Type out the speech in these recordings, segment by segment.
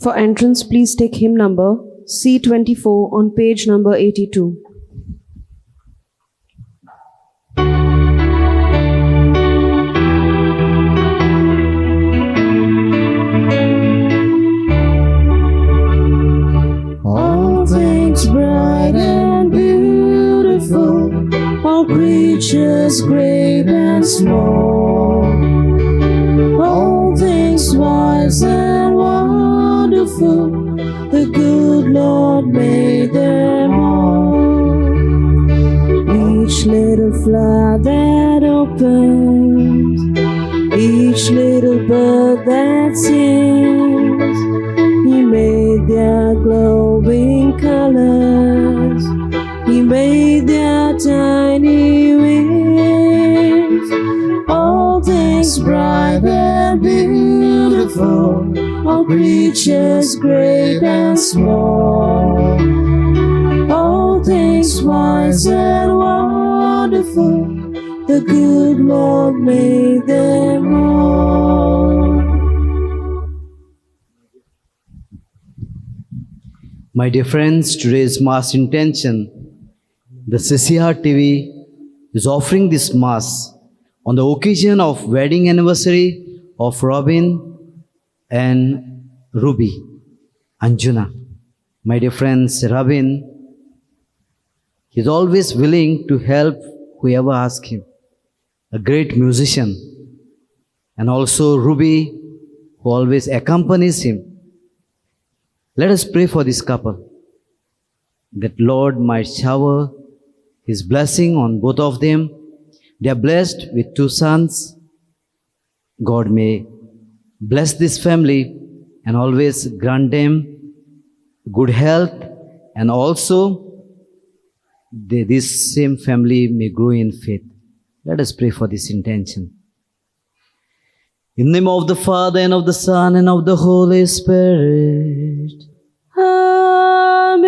For entrance, please take hymn number C24 on page number 82. All things bright and beautiful, all creatures great and small, all things wise and wonderful, the good Lord made them all. Each little flower that opens, each little bird that sings, He made their glowing colors, He made their tiny wings. All things bright and beautiful, all creatures great and small, all things wise and wonderful, the good Lord made them all. My dear friends, today's Mass intention, the CCR TV is offering this Mass on the occasion of wedding anniversary of Robin and Ruby Anjuna. My dear friends, Robin is always willing to help whoever asks him, a great musician, and also Ruby, who always accompanies him. Let us pray for this couple, that Lord might shower His blessing on both of them. They are blessed with 2 sons. God may bless this family and always grant them good health, and also this same family may grow in faith. Let us pray for this intention. In the name of the Father, and of the Son, and of the Holy Spirit. Amen.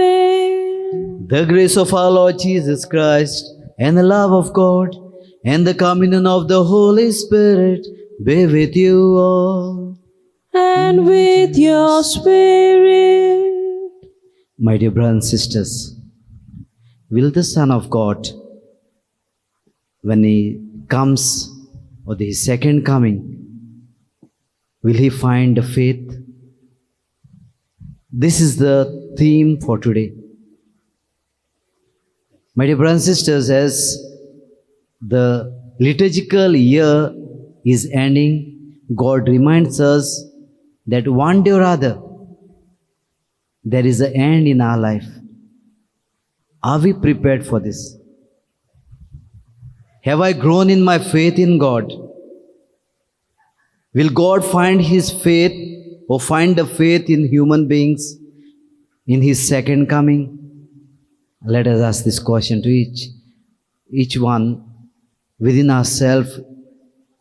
The grace of our Lord Jesus Christ, and the love of God, and the communion of the Holy Spirit be with you all. And with your spirit. My dear brothers and sisters, will the Son of God, when He comes, or His second coming, will He find a faith? This is the theme for today. My dear brothers and sisters, as the liturgical year is ending, God reminds us that one day or other, there is an end in our life. Are we prepared for this? Have I grown in my faith in God? Will God find His faith or find the faith in human beings in His second coming? Let us ask this question to each one within ourselves,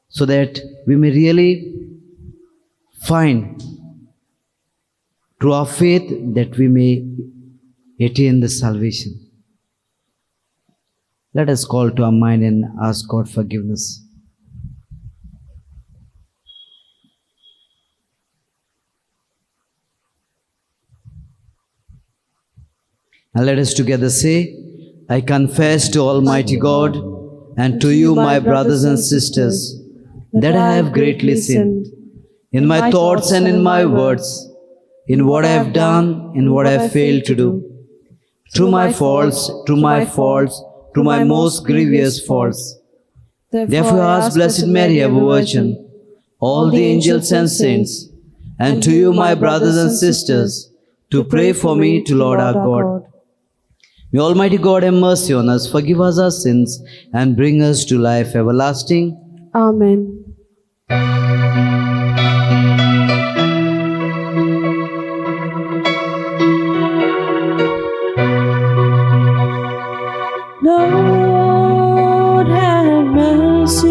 so that we may really find through our faith that we may attain the salvation. Let us call to our mind and ask God forgiveness. And let us together say, I confess to Almighty God and to you, my brothers and sisters, that I have greatly sinned in my thoughts and in my words, in what I have done, in what I have failed to do, through my faults, through my most grievous faults. Therefore I ask Blessed Mary, ever Virgin, all the angels and saints, and to you, my brothers and sisters, to pray for me to Lord our God. May Almighty God have mercy on us, forgive us our sins, and bring us to life everlasting. Amen. Lord have mercy,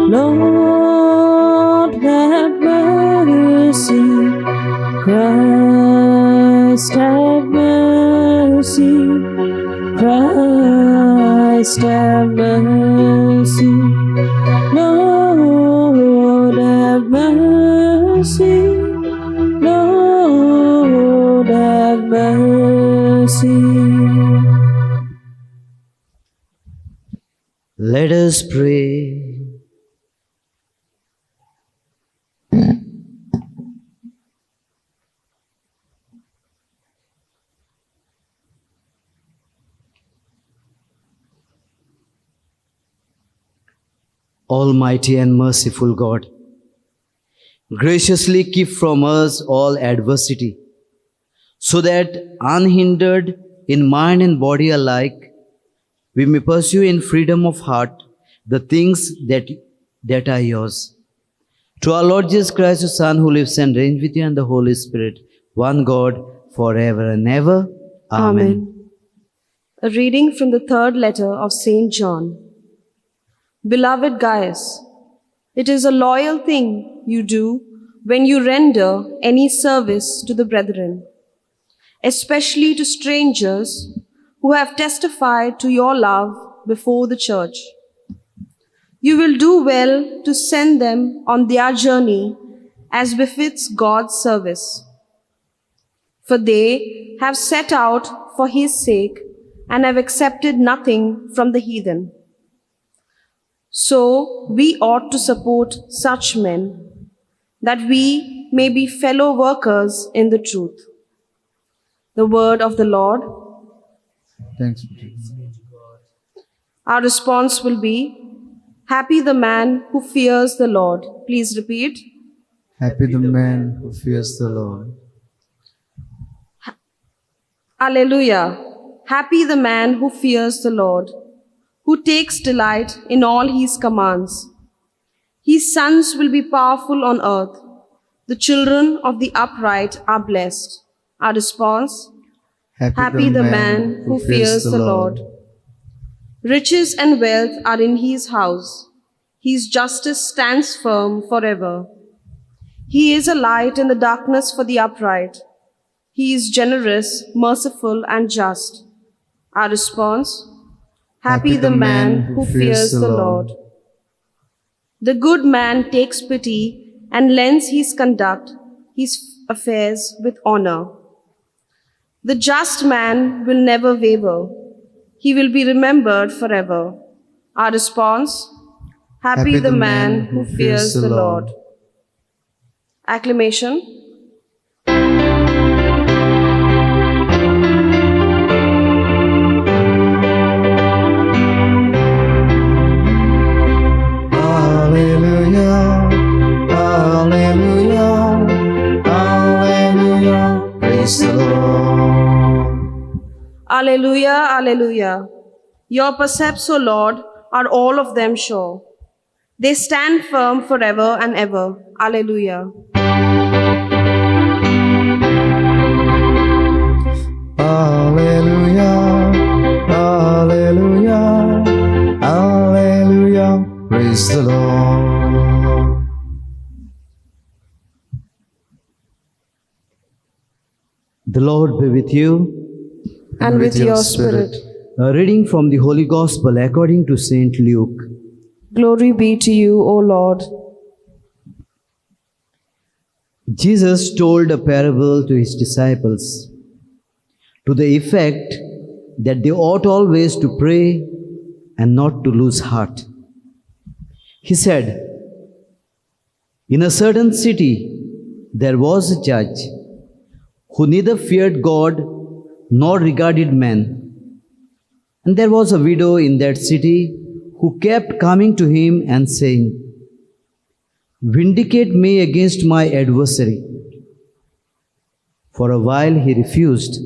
Lord have mercy, Christ have mercy, Christ have mercy, Lord have mercy, Lord Let us pray. Almighty and merciful God, graciously keep from us all adversity, so that unhindered in mind and body alike, we may pursue in freedom of heart the things that are yours. To our Lord Jesus Christ, your Son, who lives and reigns with you and the Holy Spirit, one God, forever and ever. Amen. A reading from the third letter of St. John. Beloved Gaius, it is a loyal thing you do when you render any service to the brethren, especially to strangers who have testified to your love before the church. You will do well to send them on their journey as befits God's service. For they have set out for his sake and have accepted nothing from the heathen. So we ought to support such men, that we may be fellow workers in the truth. The word of the Lord. Thanks be to God. Our response will be, Happy the man who fears the Lord. Please repeat. Happy the man who fears the Lord. Alleluia. Happy the man who fears the Lord, who takes delight in all his commands. His sons will be powerful on earth. The children of the upright are blessed. Our response, Happy the man who fears the Lord. Riches and wealth are in his house. His justice stands firm forever. He is a light in the darkness for the upright. He is generous, merciful, and just. Our response, Happy the man who fears the Lord. The good man takes pity and lends his conduct, his affairs with honor. The just man will never waver. He will be remembered forever. Our response, Happy the man who fears the Lord. Acclamation. Hallelujah, hallelujah, hallelujah. Praise the Lord. Alleluia, alleluia. Your precepts, O Lord, are all of them sure. They stand firm forever and ever. Alleluia. Hallelujah, hallelujah, hallelujah. Praise the Lord. The Lord be with you. And with your spirit. A reading from the Holy Gospel according to Saint Luke. Glory be to you, O Lord. Jesus told a parable to his disciples to the effect that they ought always to pray and not to lose heart. He said, in a certain city there was a judge who neither feared God nor regarded men. And there was a widow in that city who kept coming to him and saying, Vindicate me against my adversary. For a while he refused,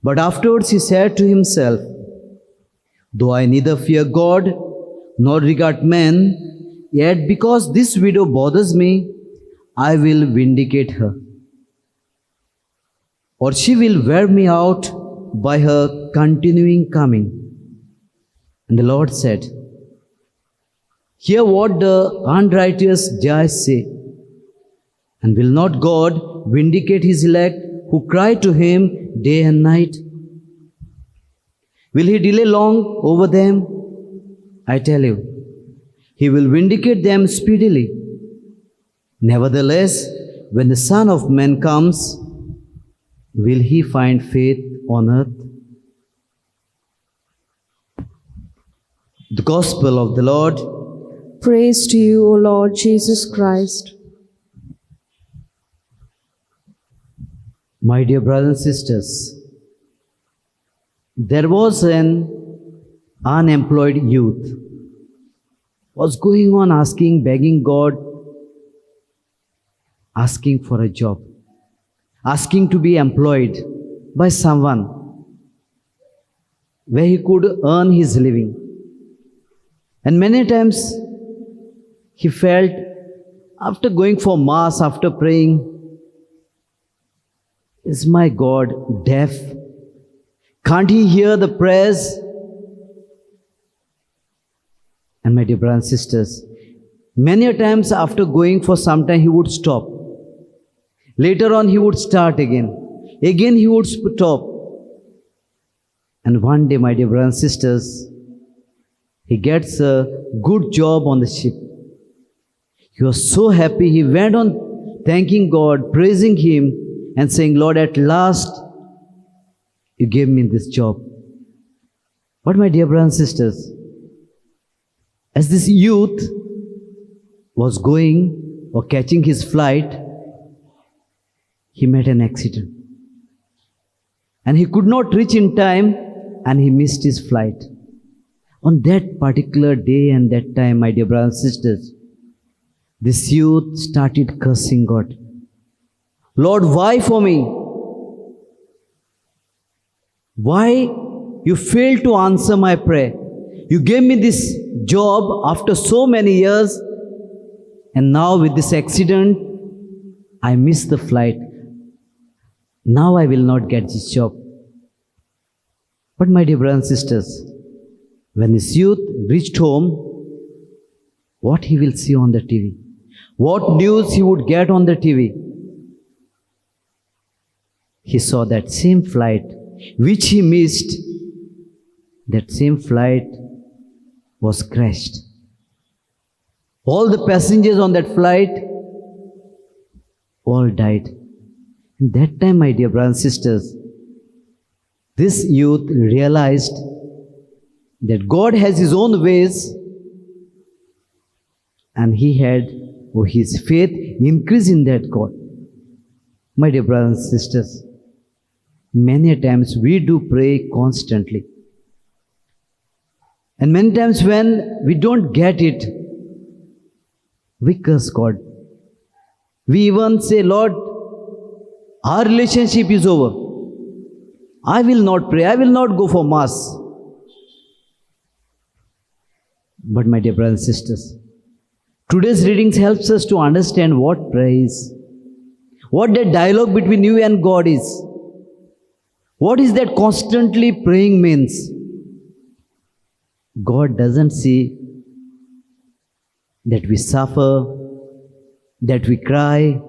but afterwards he said to himself, Though I neither fear God nor regard men, yet because this widow bothers me, I will vindicate her. Or she will wear me out by her continuing coming. And the Lord said, Hear what the unrighteous judge say. And will not God vindicate his elect who cry to him day and night? Will he delay long over them? I tell you, he will vindicate them speedily. Nevertheless, when the Son of Man comes, will he find faith on earth? The Gospel of the Lord. Praise to you, O Lord Jesus Christ. My dear brothers and sisters, there was an unemployed youth was going on asking, begging God, asking for a job, asking to be employed by someone where he could earn his living. And many times he felt, after going for mass, after praying, is my God deaf? Can't he hear the prayers? And my dear brothers and sisters, many a times after going for some time, he would stop. Later on, he would start again. Again, he would stop. And one day, my dear brothers and sisters, he gets a good job on the ship. He was so happy. He went on thanking God, praising Him, and saying, Lord, at last, you gave me this job. But my dear brothers and sisters, as this youth was going or catching his flight, he met an accident. And he could not reach in time, and he missed his flight. On that particular day and that time, my dear brothers and sisters, this youth started cursing God. Lord, why for me? Why you failed to answer my prayer? You gave me this job after so many years, and now with this accident, I missed the flight. Now I will not get this job. But my dear brothers and sisters, when this youth reached home, what he will see on the TV? What news he would get on the TV? He saw that same flight which he missed. That same flight was crashed. All the passengers on that flight all died. In that time, my dear brothers and sisters, this youth realized that God has His own ways, and he had, his faith increased in that God. My dear brothers and sisters, many times we do pray constantly. And many times when we don't get it, we curse God. We even say, Lord, our relationship is over. I will not pray. I will not go for mass. But my dear brothers and sisters, today's readings helps us to understand what prayer is. What that dialogue between you and God is. What is that constantly praying means? God doesn't see that we suffer, that we cry.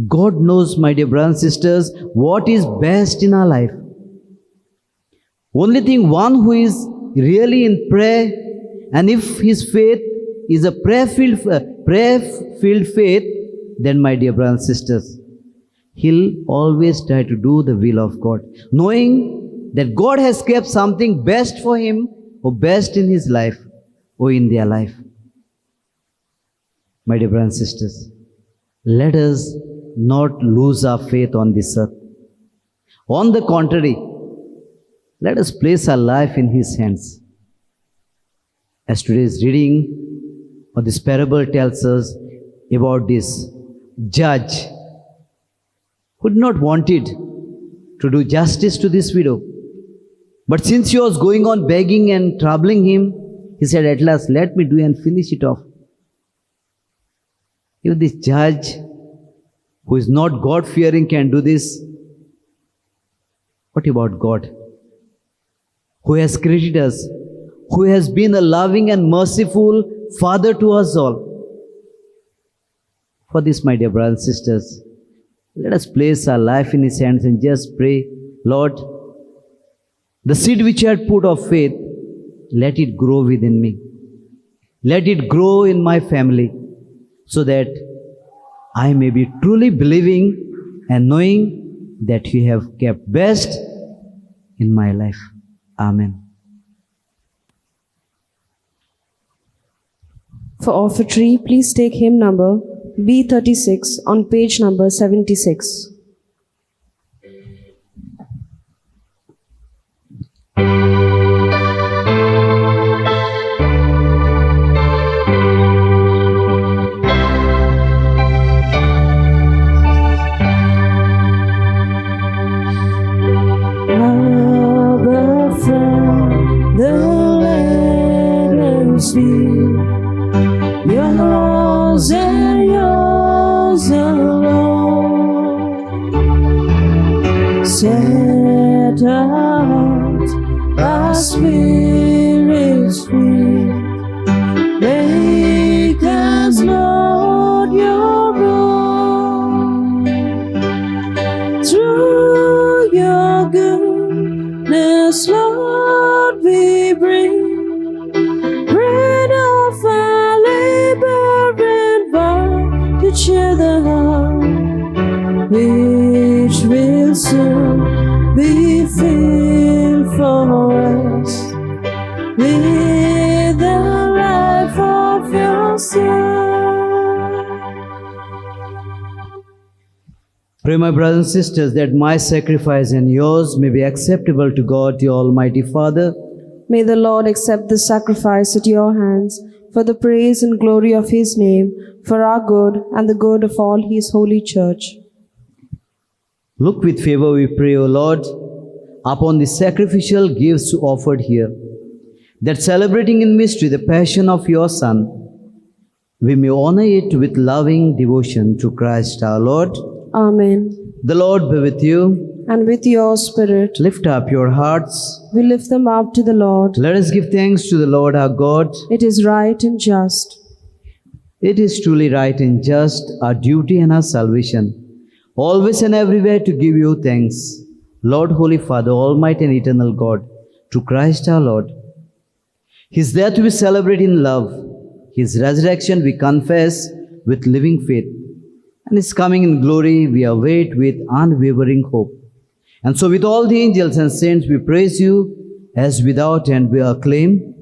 God knows, my dear brothers and sisters, what is best in our life. Only thing, one who is really in prayer, and if his faith is a prayer-filled faith, then my dear brothers and sisters, he'll always try to do the will of God, knowing that God has kept something best for him or best in his life or in their life. My dear brothers and sisters, let us not lose our faith on this earth. On the contrary, let us place our life in His hands. As today's reading of this parable tells us about this judge who did not wanted to do justice to this widow. But since she was going on begging and troubling him, he said, at last, let me do and finish it off. If this judge who is not God-fearing can do this, what about God, who has created us, who has been a loving and merciful Father to us all? For this, my dear brothers and sisters, let us place our life in His hands and just pray, Lord, the seed which I had put of faith, let it grow within me. Let it grow in my family, so that I may be truly believing and knowing that You have kept best in my life. Amen. For offertory, please take hymn number B36 on page number 76. Abba, Father, let us be yours and yours alone. Set out our spirits free. Make us, Lord, your own. Through your goodness, Lord, we bring bread of our labor and wine to cheer the heart, which will soon be filled for us with the life of your Son. Pray, my brothers and sisters, that my sacrifice and yours may be acceptable to God, the Almighty Father. May the Lord accept this sacrifice at your hands for the praise and glory of his name, for our good and the good of all his holy church. Look with favor, we pray, O Lord, upon the sacrificial gifts offered here, that celebrating in mystery the passion of your Son, we may honor it with loving devotion to Christ our Lord. Amen. The Lord be with you. And with your spirit, Lift up your hearts. we lift them up to the Lord. Let us give thanks to the Lord our God. It is right and just. It is truly right and just, our duty and our salvation, always and everywhere to give you thanks, Lord, Holy Father, Almighty and Eternal God, to Christ our Lord. His death we celebrate in love, His resurrection we confess with living faith, and His coming in glory we await with unwavering hope. And so with all the angels and saints we praise you, as without end we acclaim,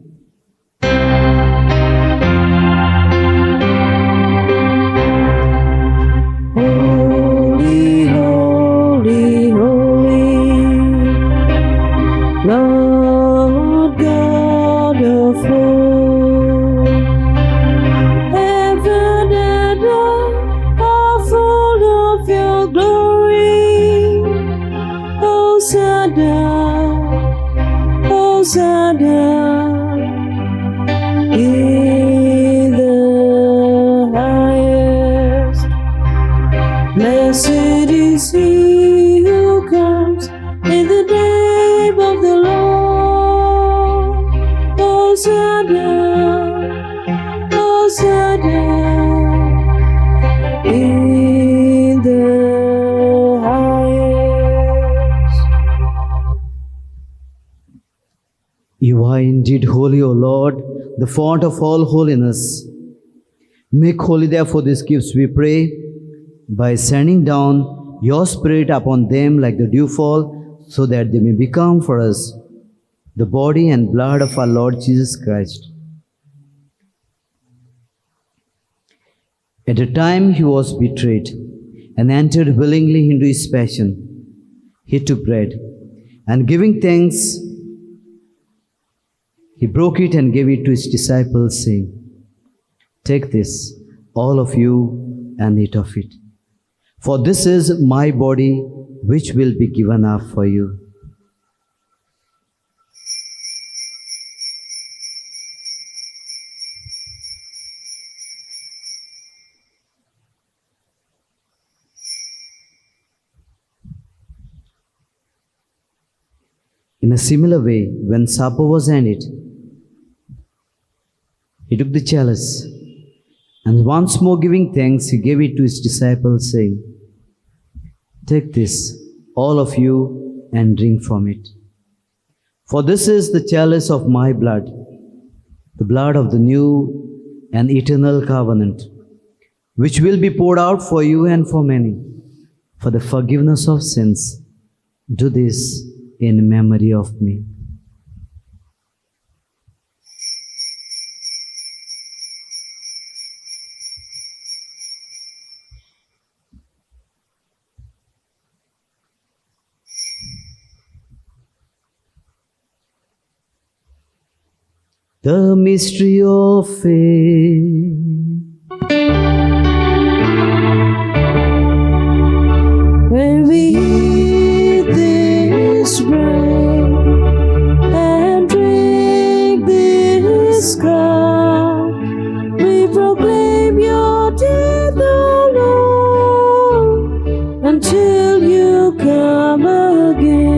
Holy, holy, holy, Lord God of hosts, heaven and earth are full of your glory. Hosanna, Hosanna, in the highest. Blessed is he who comes in the name of the Lord. Hosanna, Hosanna, in the highest. You are indeed holy, O Lord, the fount of all holiness. Make holy therefore these gifts, we pray, by sending down your Spirit upon them like the dewfall, so that they may become for us the body and blood of our Lord Jesus Christ. At the time he was betrayed and entered willingly into his passion, he took bread, and giving thanks, he broke it and gave it to his disciples, saying, "Take this, all of you, and eat of it. For this is my body, which will be given up for you." In a similar way, when supper was ended, he took the chalice, and once more giving thanks, he gave it to his disciples, saying, "Take this, all of you, and drink from it. For this is the chalice of my blood, the blood of the new and eternal covenant, which will be poured out for you and for many, for the forgiveness of sins. Do this in memory of me." The mystery of faith. When we eat this bread and drink this cup, we proclaim your death, O Lord, until you come again.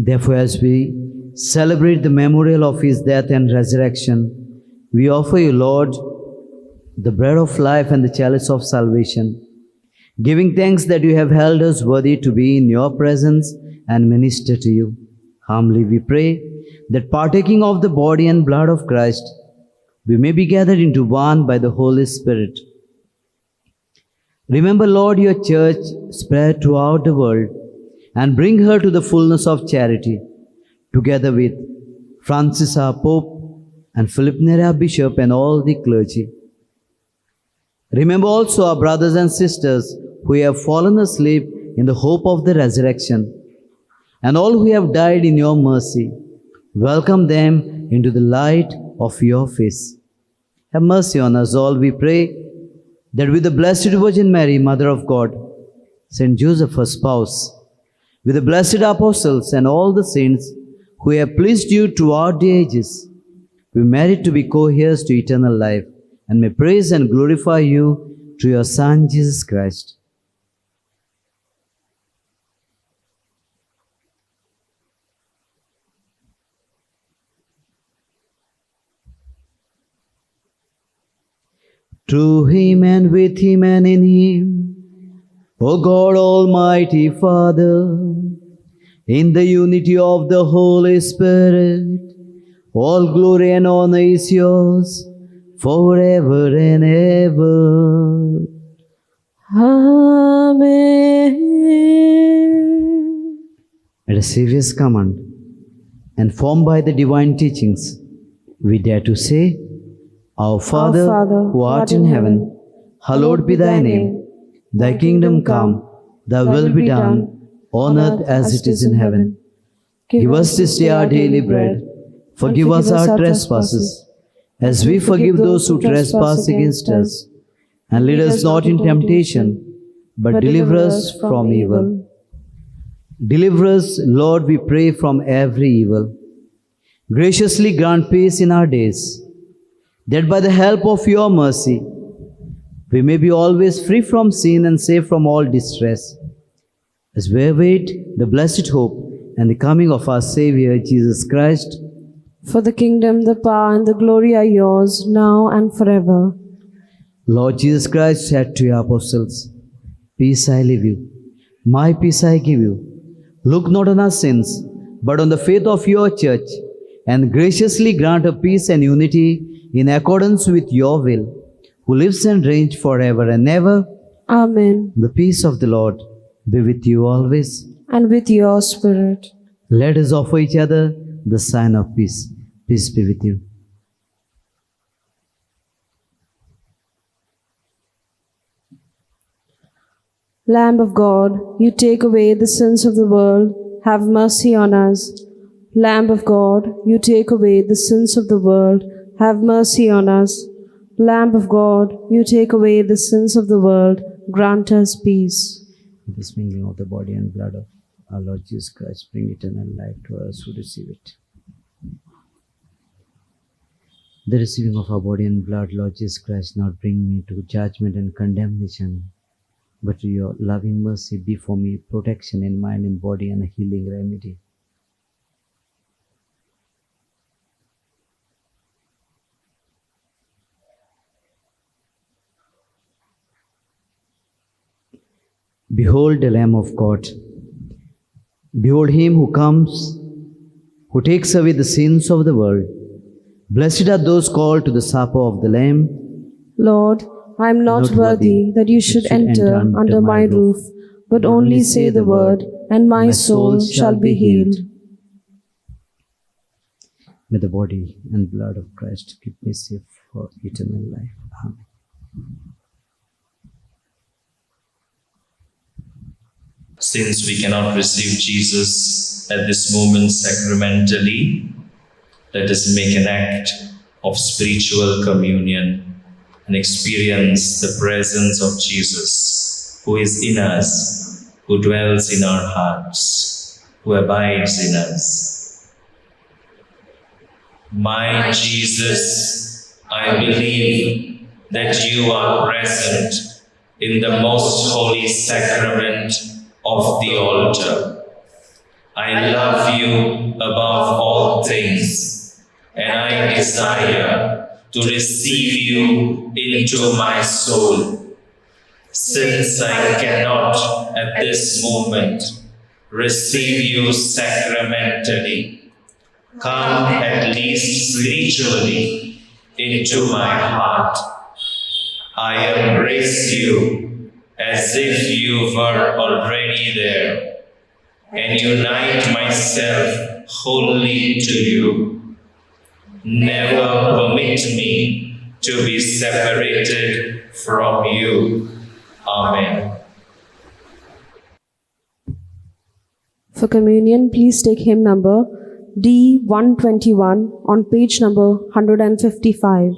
Therefore, as we celebrate the memorial of his death and resurrection, we offer you, Lord, the bread of life and the chalice of salvation, giving thanks that you have held us worthy to be in your presence and minister to you. Humbly we pray that partaking of the body and blood of Christ, we may be gathered into one by the Holy Spirit. Remember, Lord, your church spread throughout the world and bring her to the fullness of charity, together with Francis our Pope and Philip Neri our Bishop and all the clergy. Remember also our brothers and sisters who have fallen asleep in the hope of the resurrection, and all who have died in your mercy. Welcome them into the light of your face. Have mercy on us all, we pray, that with the Blessed Virgin Mary, Mother of God, Saint Joseph, her spouse, with the blessed apostles and all the saints who have pleased you throughout the ages, we merit to be co-heirs to eternal life, and may praise and glorify you through your Son, Jesus Christ. Through him and with him and in him, O God, Almighty Father, in the unity of the Holy Spirit, all glory and honor is yours forever and ever. Amen. At a Saviour's command, and formed by the divine teachings, we dare to say, Our Father, who art in heaven, hallowed be thy name. Thy kingdom come, thy will be done, on earth as it is in heaven. Give us this day our daily bread. Forgive us our trespasses, as we forgive those who trespass against us. And lead us not in temptation, but deliver us from evil. Deliver us, Lord, we pray, from every evil. Graciously grant peace in our days, that by the help of your mercy, we may be always free from sin and safe from all distress, as we await the blessed hope and the coming of our Savior, Jesus Christ. For the kingdom, the power, and the glory are yours, now and forever. Lord Jesus Christ said to your apostles, Peace I leave you, my peace I give you. Look not on our sins, but on the faith of your church, and graciously grant her peace and unity in accordance with your will, who lives and reigns forever and ever. Amen. The peace of the Lord be with you always. And with your spirit. Let us offer each other the sign of peace. Peace be with you. Lamb of God, you take away the sins of the world, have mercy on us. Lamb of God, you take away the sins of the world, have mercy on us. Lamb of God, you take away the sins of the world, grant us peace. This mingling of the body and blood of our Lord Jesus Christ, bring eternal life to us who receive it. The receiving of our body and blood, Lord Jesus Christ, not bring me to judgment and condemnation, but to your loving mercy be for me protection in mind and body and a healing remedy. Behold the Lamb of God. Behold him who comes, who takes away the sins of the world. Blessed are those called to the supper of the Lamb. Lord, I am not worthy that you should enter under my roof, but only say the word, and my soul shall be healed. May the body and blood of Christ keep me safe for eternal life. Amen. Since we cannot receive Jesus at this moment sacramentally, let us make an act of spiritual communion and experience the presence of Jesus, who is in us, who dwells in our hearts, who abides in us. My Jesus, I believe that you are present in the most holy sacrament of the altar. I love you above all things, and I desire to receive you into my soul. Since I cannot at this moment receive you sacramentally, come at least spiritually into my heart. I embrace you as if you were already there, and unite myself wholly to you. Never permit me to be separated from you. Amen. For communion, please take hymn number D121 on page number 155.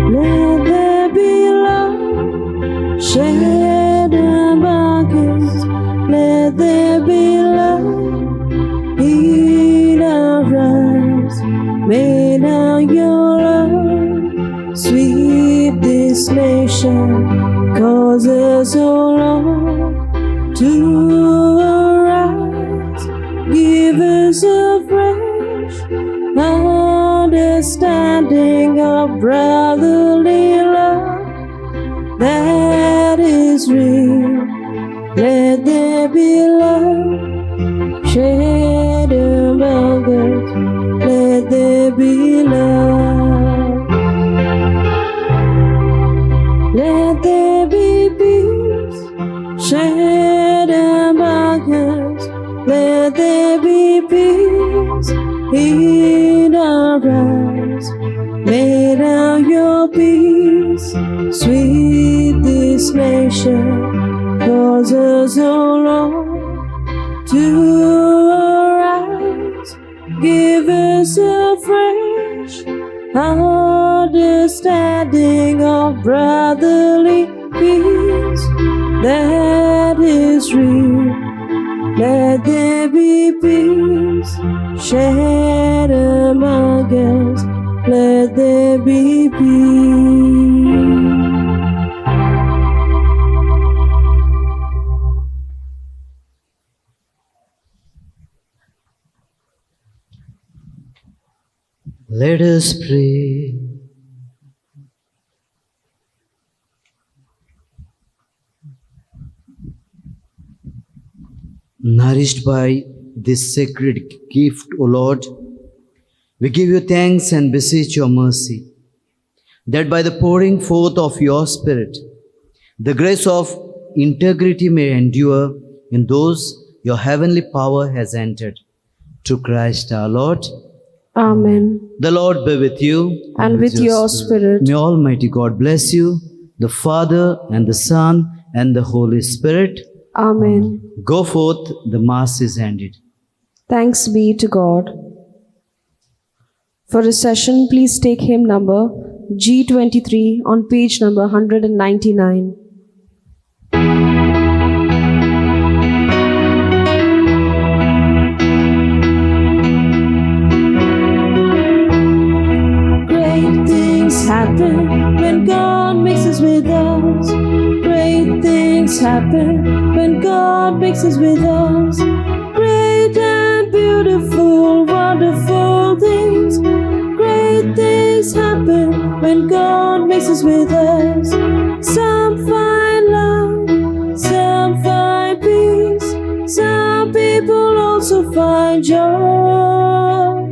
Let there be love shed among us. Let there be love in our eyes. May now your love sweep this nation, cause us, O Lord, to arise. Give us a fresh understanding of brotherly love that is real. Let there be love shed among us. Let there be love. Let there be peace shed among us. Let there be peace in our eyes. May now your peace sweep this nation, cause us, O Lord, to arise. Give us a fresh understanding of brotherly peace that is real. Let there be peace shed among us. Let there be peace. Let us pray. Nourished by this sacred gift, O Lord, we give you thanks and beseech your mercy, that by the pouring forth of your Spirit, the grace of integrity may endure in those your heavenly power has entered. Through Christ our Lord. Amen. The Lord be with you. And with your spirit. May Almighty God bless you, the Father and the Son and the Holy Spirit. Amen. Go forth, the Mass is ended. Thanks be to God. For recession, please take hymn number G23 on page number 199. Great things happen when God mixes with us. Great things happen when God mixes with us. Great and beautiful, wonderful things. Great things happen when God mixes with us. Some find love, some find peace. Some people also find joy.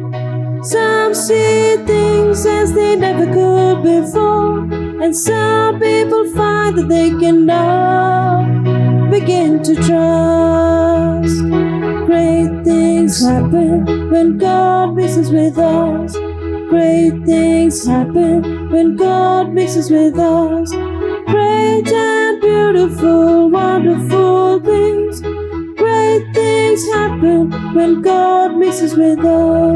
Some see things as they never could before, and some people find that they can now begin to trust. Great things happen when God mixes with us. Great things happen when God mixes with us. Great and beautiful, wonderful things. Great things happen when God mixes with us.